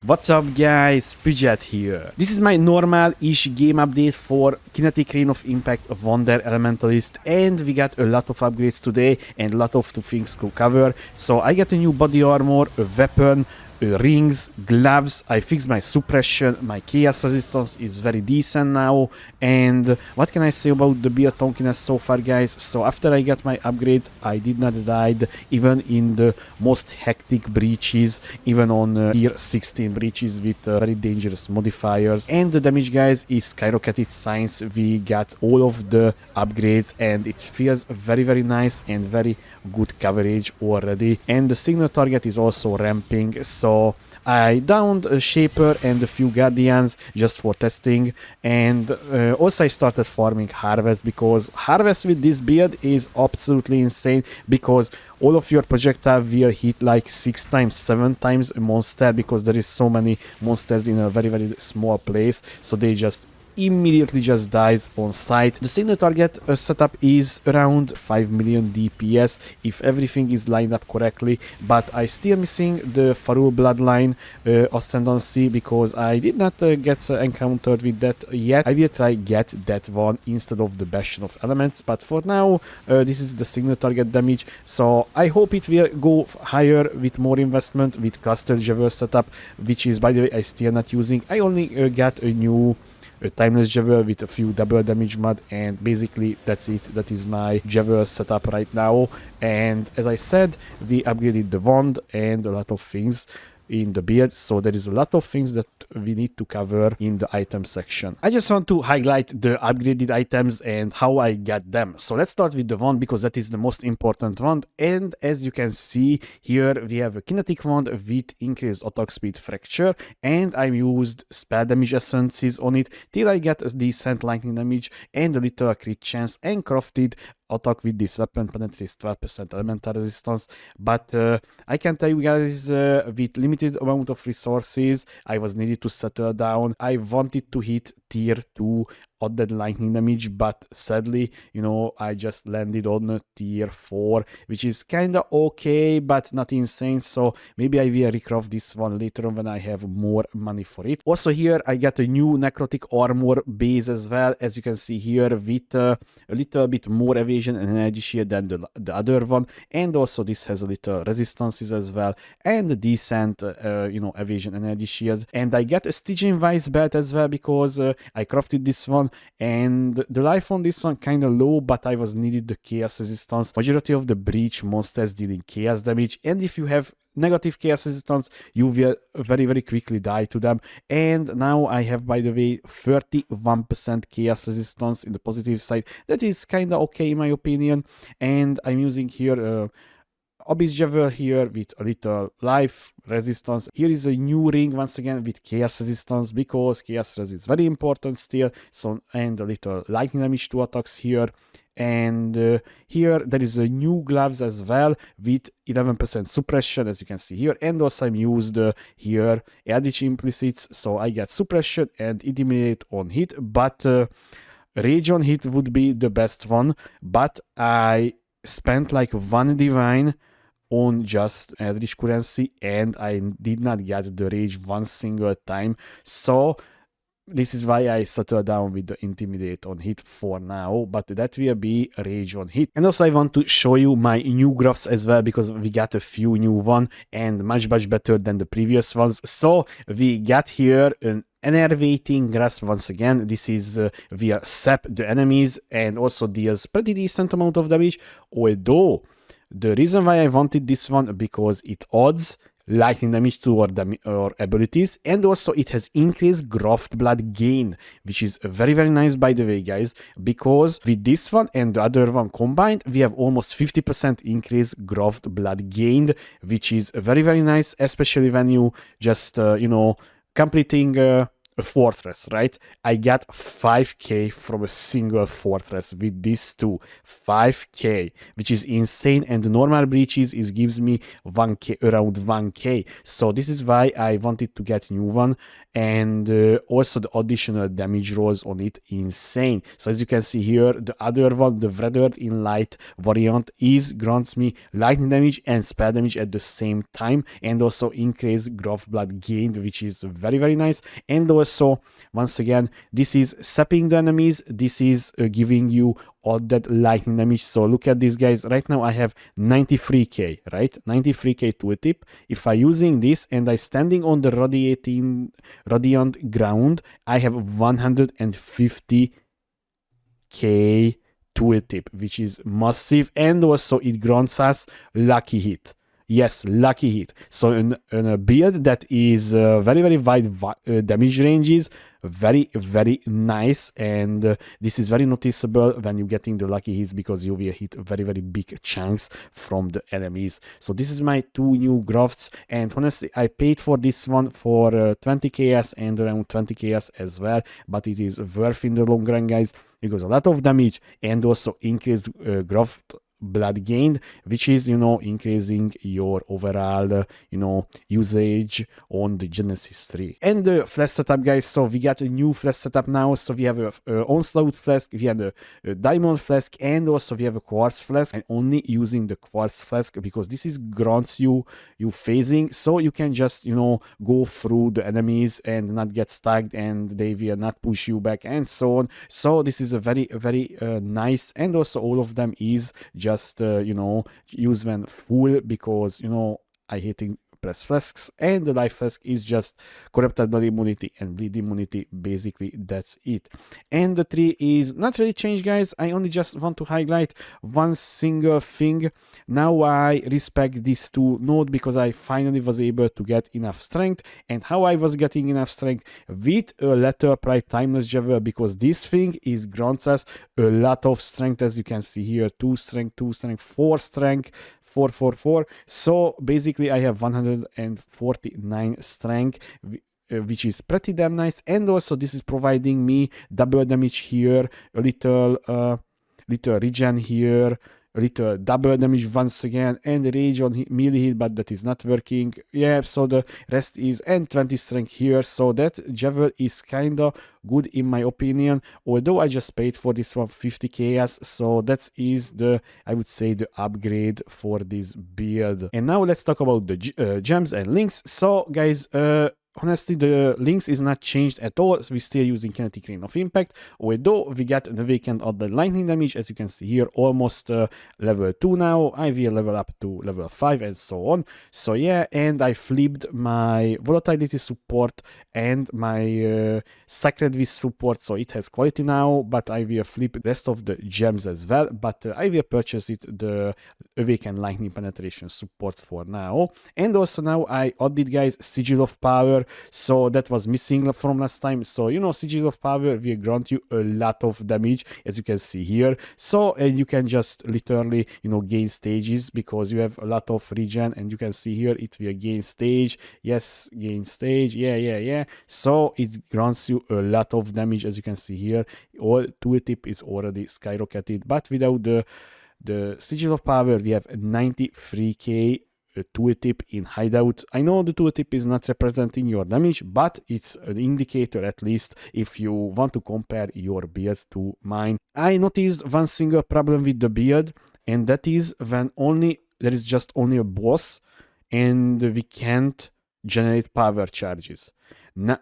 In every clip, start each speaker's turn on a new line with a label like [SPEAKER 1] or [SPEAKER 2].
[SPEAKER 1] What's up guys, Pidget here. This is my normal-ish game update for Kinetec Rain of Impact Wander Elementalist, and we got a lot of upgrades today and a lot of things to cover. So I got a new body armor, a weapon, rings, gloves, I fixed my suppression, my chaos resistance is very decent now, and what can I say about the build tonkiness so far guys? So after I got my upgrades, I did not die even in the most hectic breaches, even on tier 16 breaches with very dangerous modifiers, and the damage guys is skyrocketed since we got all of the upgrades, and it feels very nice and very good coverage already, and the signal target is also ramping. So I downed a Shaper and a few Guardians just for testing, and also I started farming Harvest, because Harvest with this build is absolutely insane, because all of your projectile will hit like 6 times, 7 times a monster, because there is so many monsters in a very small place, so they just immediately just dies on sight. The signal target setup is around 5 million DPS if everything is lined up correctly, but I still missing the Farul bloodline ascendancy, because I did not get encountered with that yet. I will try get that one instead of the Bastion of Elements, but for now this is the signal target damage, so I hope it will go higher with more investment with cluster Javel setup, which is, by the way, I still not using. I only got a new timeless Javel with a few double damage mod, and basically that's it. That is my Javel setup right now, and as I said, we upgraded the wand and a lot of things in the build, so there is a lot of things that we need to cover in the item section. I just want to highlight the upgraded items and how I got them. So let's start with the wand, because that is the most important one, and as you can see here we have a kinetic wand with increased attack speed fracture, and I used spell damage essences on it till I get a decent lightning damage and a little crit chance, and crafted attack with this weapon penetrates 12% elemental resistance. But I can tell you guys, with limited amount of resources, I was needed to settle down. I wanted to hit tier 2 added lightning damage, but sadly, you know, I just landed on a tier 4, which is kinda okay but not insane, so maybe I will recraft this one later on when I have more money for it. Also here I got a new necrotic armor base as well, as you can see here, with a little bit more evasion and energy shield than the other one, and also this has a little resistances as well, and a decent you know, evasion and energy shield. And I got a Stygian Vice belt as well, because I crafted this one, and the life on this one kind of low, but I was needed the chaos resistance. Majority of the breach monsters dealing chaos damage, and if you have negative chaos resistance, you will very quickly die to them. And now I have, by the way, 31% chaos resistance in the positive side. That is kind of okay in my opinion, and I'm using here Abyss Javel here with a little life resistance. Here is a new ring once again with chaos resistance, because chaos res is very important still. So, and a little lightning damage to attacks here. And here there is a new gloves as well with 11% suppression, as you can see here, and also I'm used here Eldritch implicits, so I get suppression and intimidate on hit, but rage on hit would be the best one, but I spent like 1 divine on just Eldritch currency, and I did not get the rage one single time, so this is why I settled down with the intimidate on hit for now, but that will be rage on hit. And also I want to show you my new Grafts as well, because we got a few new one and much better than the previous ones. So we got here an enervating grasp once again. This is via sap the enemies, and also deals pretty decent amount of damage, although the reason why I wanted this one, because it adds lightning damage to our abilities, and also it has increased graft blood gain, which is very nice, by the way guys, because with this one and the other one combined, we have almost 50% increased graft blood gained, which is very nice, especially when you just you know, completing a fortress, right? I got 5k from a single fortress with these two. 5k, which is insane, and the normal breaches is gives me 1k, around 1k. So this is why I wanted to get new one, and also the additional damage rolls on it, insane. So as you can see here, the other one, the Weathered in Light variant, is grants me lightning damage and spell damage at the same time, and also increase Graft blood gained, which is very nice. And also, once again, this is sapping the enemies, this is giving you all that lightning damage. So look at this, guys. Right now I have 93k, right? 93k tooltip. If I using this and I standing on the radiant ground, I have 150k tooltip, which is massive, and also it grants us lucky hit. Yes, lucky hit. So in a build that is very wide damage ranges, very nice, and this is very noticeable when you're getting the lucky hits, because you will hit very big chunks from the enemies. So this is my two new Grafts, and honestly I paid for this one for 20ks and around 20ks as well, but it is worth in the long run, guys, because a lot of damage and also increased Graft blood gained, which is, you know, increasing your overall usage on the Genesis 3. And the flask setup, guys. So we got a new flask setup now. So we have a onslaught flask, we have a diamond flask, and also we have a quartz flask. I'm only using the quartz flask because this is grants you phasing, so you can just, you know, go through the enemies and not get stuck, and they will not push you back and so on. So this is a very nice, and also all of them is just use when full, because I hating press flasks, and the life flask is just corrupted blood immunity and bleed immunity. Basically that's it. And the tree is not really changed, guys. I only just want to highlight one single thing. Now I respect these two nodes because I finally was able to get enough strength. And how I was getting enough strength? With a letter pride timeless javelin, because this thing is grants us a lot of strength, as you can see here. 2 strength, 2 strength, 4 strength, 4 4 4. So basically I have 149 strength, which is pretty damn nice. And also this is providing me double damage here, a little regen here, a little double damage once again, and rage on melee hit, but that is not working. Yeah, so the rest is, and 20 strength here. So that javelin is kinda good in my opinion, although I just paid for this one 50ks. So that is the, I would say, the upgrade for this build. And now let's talk about the gems and links. So guys, honestly, the links is not changed at all. We're still using Kinetec Rain of Impact, although we get an awakened of the lightning damage, as you can see here, almost level 2 now. I will level up to level 5 and so on. So yeah, and I flipped my volatility support and my sacred wish support, so it has quality now, but I will flip the rest of the gems as well, but I will purchase it, the awakened lightning penetration support for now. And also now I added, guys, Sigil of Power. So that was missing from last time. So Sigil of Power will grant you a lot of damage, as you can see here. So, and you can just literally gain stages, because you have a lot of regen, and you can see here it will gain stage. Yes, gain stage. Yeah. So it grants you a lot of damage, as you can see here. All tooltip is already skyrocketed, but without the Sigil of Power we have 93k tooltip in hideout. I know the tooltip is not representing your damage, but it's an indicator, at least if you want to compare your build to mine. I noticed one single problem with the build, and that is when there is just only a boss and we can't generate power charges.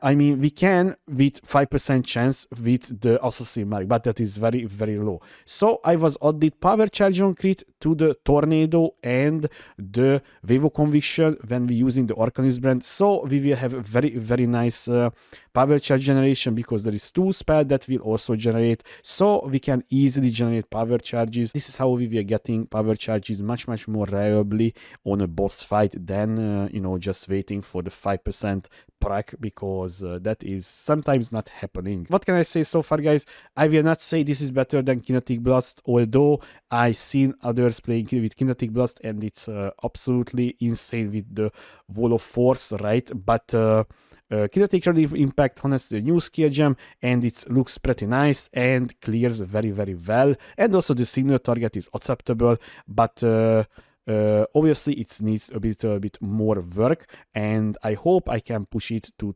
[SPEAKER 1] I mean, we can with 5% chance with the assassin mark, but that is very low. So I was added power charge on crit to the tornado and the wave of conviction when we using the Arcanist brand. So we will have very nice power charge generation, because there is 2 spells that will also generate, so we can easily generate power charges. This is how we were getting power charges much more reliably on a boss fight than just waiting for the 5% prac, because that is sometimes not happening. What can I say so far, guys? I will not say this is better than Kinetic Blast, although I've seen others playing with Kinetic Blast and it's absolutely insane with the Wall of Force, right? But Kinetic Rain of Impact has the new skill gem, and it looks pretty nice and clears very well. And also the signal target is acceptable, but obviously it needs a bit more work, and I hope I can push it to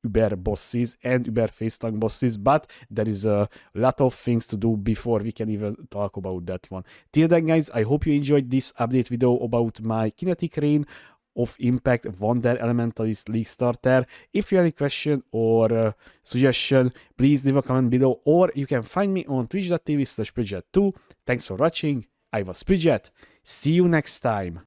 [SPEAKER 1] Uber bosses and Uber face tank bosses, but there is a lot of things to do before we can even talk about that one. Till then, guys, I hope you enjoyed this update video about my Kinetic Rain of Impact Wander Elementalist League Starter. If you have any question or suggestion, please leave a comment below, or you can find me on twitch.tv/Pridget2. Thanks for watching. I was Pridget. See you next time.